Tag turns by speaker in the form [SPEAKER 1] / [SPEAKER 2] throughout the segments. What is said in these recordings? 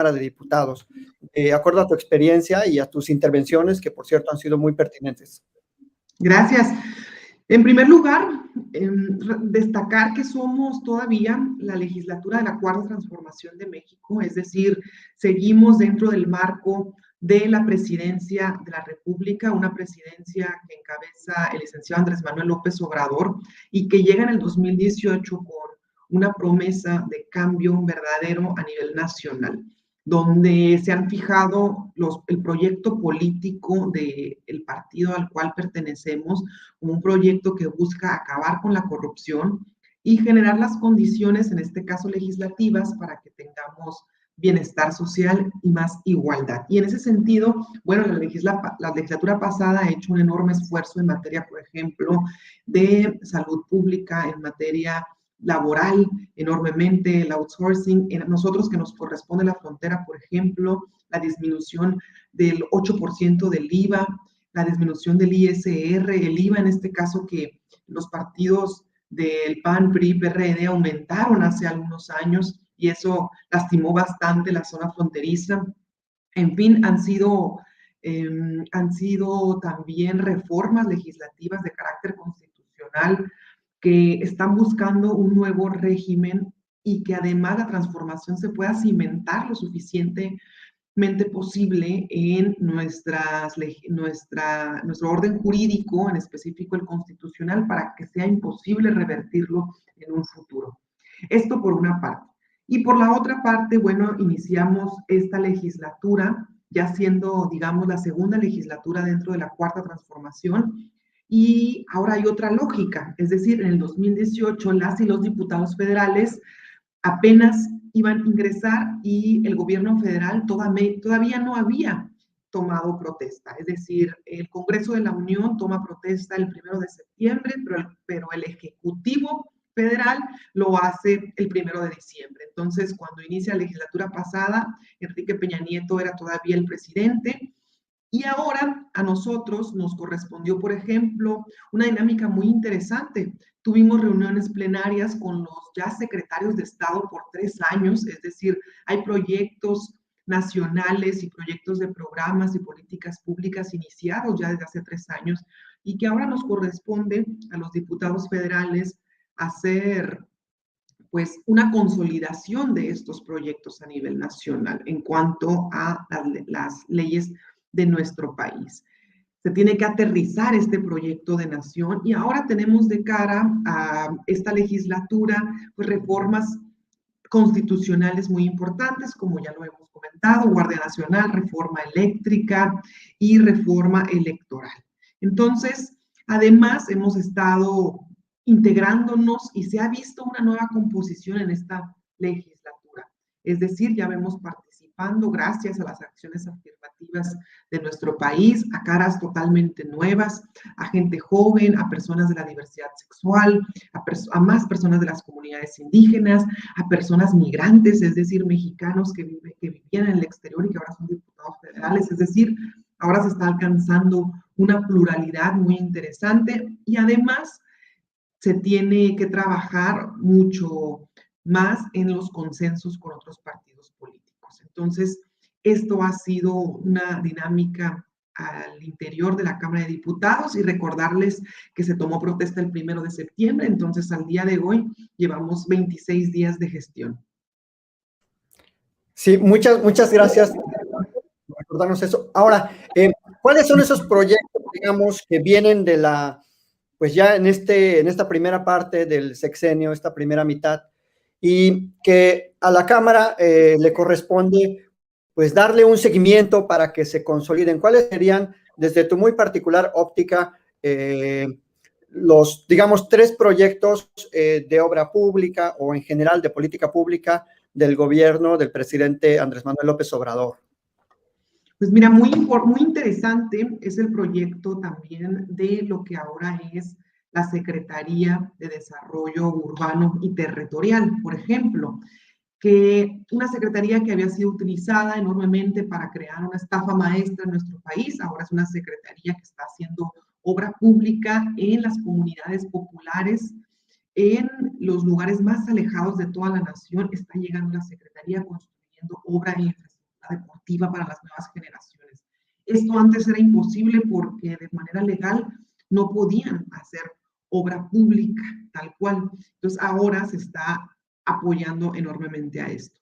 [SPEAKER 1] Cámara de Diputados, de acuerdo a tu experiencia y a tus intervenciones, que por cierto han sido muy pertinentes.
[SPEAKER 2] Gracias. En primer lugar, destacar que somos todavía la legislatura de la Cuarta Transformación de México, es decir, seguimos dentro del marco de la presidencia de la República, una presidencia que encabeza el licenciado Andrés Manuel López Obrador y que llega en el 2018 con una promesa de cambio verdadero a nivel nacional, donde se han fijado el proyecto político del partido al cual pertenecemos como un proyecto que busca acabar con la corrupción y generar las condiciones, en este caso legislativas, para que tengamos bienestar social y más igualdad. Y en ese sentido, bueno, la legislatura pasada ha hecho un enorme esfuerzo en materia, por ejemplo, de salud pública, en materia laboral, enormemente, el outsourcing, nosotros que nos corresponde la frontera, por ejemplo, la disminución del 8% del IVA, la disminución del ISR, el IVA en este caso que los partidos del PAN, PRI, PRD aumentaron hace algunos años y eso lastimó bastante la zona fronteriza. En fin, han sido también reformas legislativas de carácter constitucional que están buscando un nuevo régimen y que además la transformación se pueda cimentar lo suficientemente posible en nuestro orden jurídico, en específico el constitucional, para que sea imposible revertirlo en un futuro. Esto por una parte. Y por la otra parte, bueno, iniciamos esta legislatura, ya siendo, digamos, la segunda legislatura dentro de la Cuarta Transformación, y ahora hay otra lógica, es decir, en el 2018 las y los diputados federales apenas iban a ingresar y el gobierno federal todavía no había tomado protesta. Es decir, el Congreso de la Unión toma protesta el 1 de septiembre, pero el Ejecutivo Federal lo hace el 1 de diciembre. Entonces, cuando inicia la legislatura pasada, Enrique Peña Nieto era todavía el presidente. Y ahora a nosotros nos correspondió, por ejemplo, una dinámica muy interesante. Tuvimos reuniones plenarias con los ya secretarios de Estado por 3 años, es decir, hay proyectos nacionales y proyectos de programas y políticas públicas iniciados ya desde hace 3 años y que ahora nos corresponde a los diputados federales hacer pues una consolidación de estos proyectos a nivel nacional en cuanto a las leyes de nuestro país. Se tiene que aterrizar este proyecto de nación y ahora tenemos de cara a esta legislatura pues reformas constitucionales muy importantes, como ya lo hemos comentado, Guardia Nacional, reforma eléctrica y reforma electoral. Entonces, además hemos estado integrándonos y se ha visto una nueva composición en esta legislatura. Es decir, ya vemos participando gracias a las acciones afirmativas de nuestro país, a caras totalmente nuevas, a gente joven, a personas de la diversidad sexual, a más personas de las comunidades indígenas, a personas migrantes, es decir, mexicanos que vivían en el exterior y que ahora son diputados federales, es decir, ahora se está alcanzando una pluralidad muy interesante y además se tiene que trabajar mucho más en los consensos con otros partidos políticos. Entonces, esto ha sido una dinámica al interior de la Cámara de Diputados y recordarles que se tomó protesta el 1 de septiembre, entonces al día de hoy llevamos 26 días de gestión.
[SPEAKER 1] Sí, muchas gracias por recordarnos eso. Ahora, ¿cuáles son esos proyectos, digamos, que vienen de pues ya en esta primera parte del sexenio, esta primera mitad, y que a la Cámara le corresponde pues darle un seguimiento para que se consoliden? ¿Cuáles serían, desde tu muy particular óptica, los, digamos, 3 proyectos de obra pública o en general de política pública del gobierno del presidente Andrés Manuel López Obrador?
[SPEAKER 2] Pues mira, muy interesante es el proyecto también de lo que ahora es la Secretaría de Desarrollo Urbano y Territorial, por ejemplo, que una secretaría que había sido utilizada enormemente para crear una estafa maestra en nuestro país, ahora es una secretaría que está haciendo obra pública en las comunidades populares, en los lugares más alejados de toda la nación, está llegando la secretaría construyendo obra e infraestructura deportiva para las nuevas generaciones. Esto antes era imposible porque de manera legal no podían hacer obra pública tal cual. Entonces ahora se está apoyando enormemente a esto.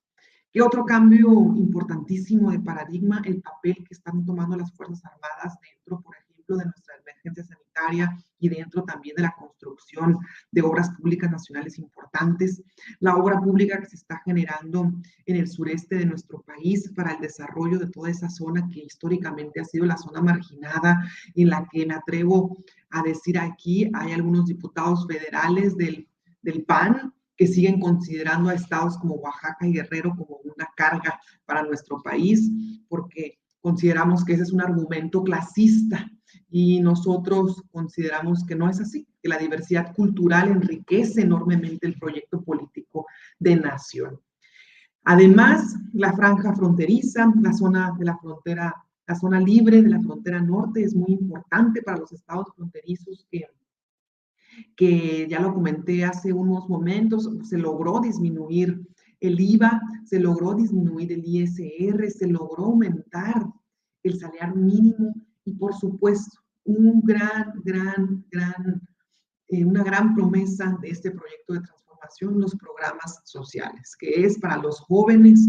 [SPEAKER 2] ¿Qué otro cambio importantísimo de paradigma? El papel que están tomando las Fuerzas Armadas dentro, por ejemplo, de nuestra emergencia sanitaria y dentro también de la construcción de obras públicas nacionales importantes. La obra pública que se está generando en el sureste de nuestro país para el desarrollo de toda esa zona que históricamente ha sido la zona marginada, en la que me atrevo a decir aquí, hay algunos diputados federales del PAN que siguen considerando a estados como Oaxaca y Guerrero como una carga para nuestro país, porque consideramos que ese es un argumento clasista y nosotros consideramos que no es así, que la diversidad cultural enriquece enormemente el proyecto político de nación. Además, la franja fronteriza, la zona de la frontera, la zona libre de la frontera norte es muy importante para los estados fronterizos que ya lo comenté hace unos momentos, se logró disminuir el IVA, se logró disminuir el ISR, se logró aumentar el salario mínimo y por supuesto una gran promesa de este proyecto de transformación, los programas sociales, que es para los jóvenes.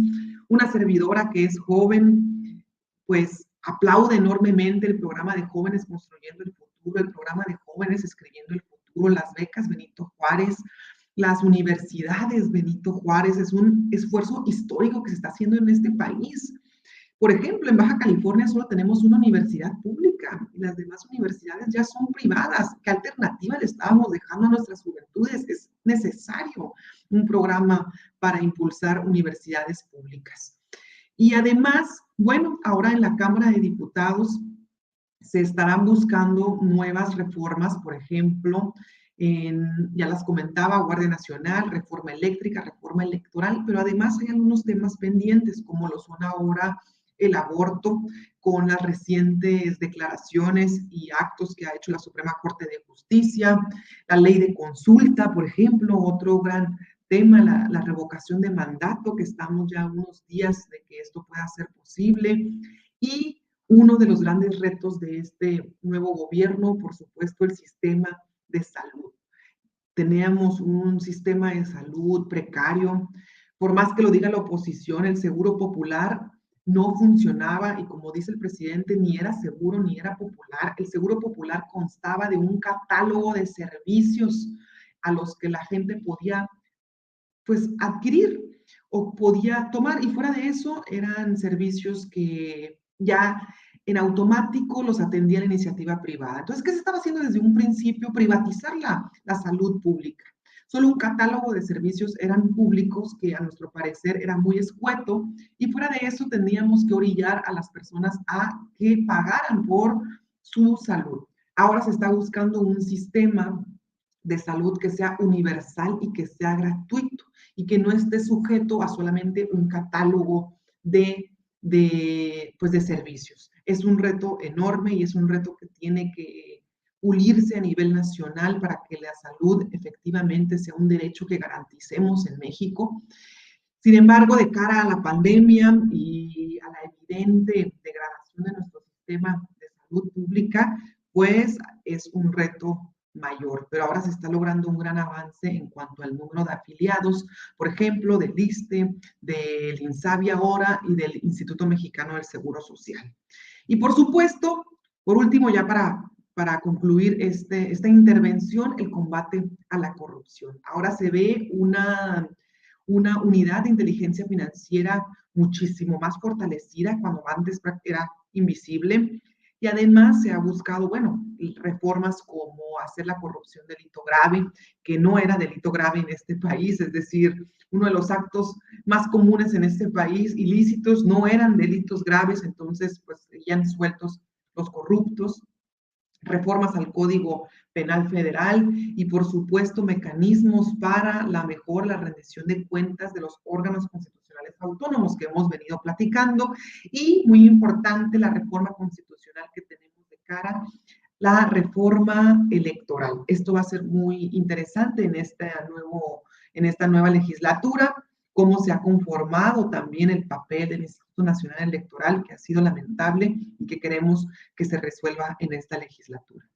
[SPEAKER 2] Una servidora que es joven, pues aplaude enormemente el programa de jóvenes construyendo el futuro, el programa de jóvenes escribiendo el futuro, las becas Benito Juárez, las universidades Benito Juárez. Es un esfuerzo histórico que se está haciendo en este país. Por ejemplo, en Baja California solo tenemos una universidad pública y las demás universidades ya son privadas. ¿Qué alternativa le estábamos dejando a nuestras juventudes? Es necesario un programa para impulsar universidades públicas. Y además, bueno, ahora en la Cámara de Diputados se estarán buscando nuevas reformas, por ejemplo, ya las comentaba, Guardia Nacional, reforma eléctrica, reforma electoral, pero además hay algunos temas pendientes, como lo son ahora el aborto, con las recientes declaraciones y actos que ha hecho la Suprema Corte de Justicia, la ley de consulta, por ejemplo, otro gran tema, la revocación de mandato, que estamos ya unos días de que esto pueda ser posible, y uno de los grandes retos de este nuevo gobierno, por supuesto, el sistema de salud. Teníamos un sistema de salud precario, por más que lo diga la oposición, el seguro popular no funcionaba y como dice el presidente, ni era seguro ni era popular. El seguro popular constaba de un catálogo de servicios a los que la gente podía pues adquirir o podía tomar, y fuera de eso eran servicios que ya en automático los atendía la iniciativa privada. Entonces, ¿qué se estaba haciendo desde un principio? Privatizar la salud pública. Solo un catálogo de servicios eran públicos que a nuestro parecer era muy escueto, y fuera de eso tendríamos que orillar a las personas a que pagaran por su salud. Ahora se está buscando un sistema de salud que sea universal y que sea gratuito y que no esté sujeto a solamente un catálogo de servicios. Es un reto enorme y es un reto que tiene que pulirse a nivel nacional para que la salud efectivamente sea un derecho que garanticemos en México. Sin embargo, de cara a la pandemia y a la evidente degradación de nuestro sistema de salud pública, pues es un reto mayor, pero ahora se está logrando un gran avance en cuanto al número de afiliados, por ejemplo, del ISSSTE, del INSABI ahora y del Instituto Mexicano del Seguro Social. Y por supuesto, por último, ya para concluir esta intervención, el combate a la corrupción. Ahora se ve una unidad de inteligencia financiera muchísimo más fortalecida cuando antes era invisible. Y además se ha buscado, bueno, reformas como hacer la corrupción delito grave, que no era delito grave en este país, es decir, uno de los actos más comunes en este país, ilícitos, no eran delitos graves, entonces pues seguían sueltos los corruptos. Reformas al Código Penal Federal y, por supuesto, mecanismos para la rendición de cuentas de los órganos constitucionales autónomos que hemos venido platicando, y, muy importante, la reforma constitucional que tenemos de cara, la reforma electoral. Esto va a ser muy interesante en esta nueva legislatura, cómo se ha conformado también el papel del Instituto Instituto Nacional Electoral, que ha sido lamentable y que queremos que se resuelva en esta legislatura.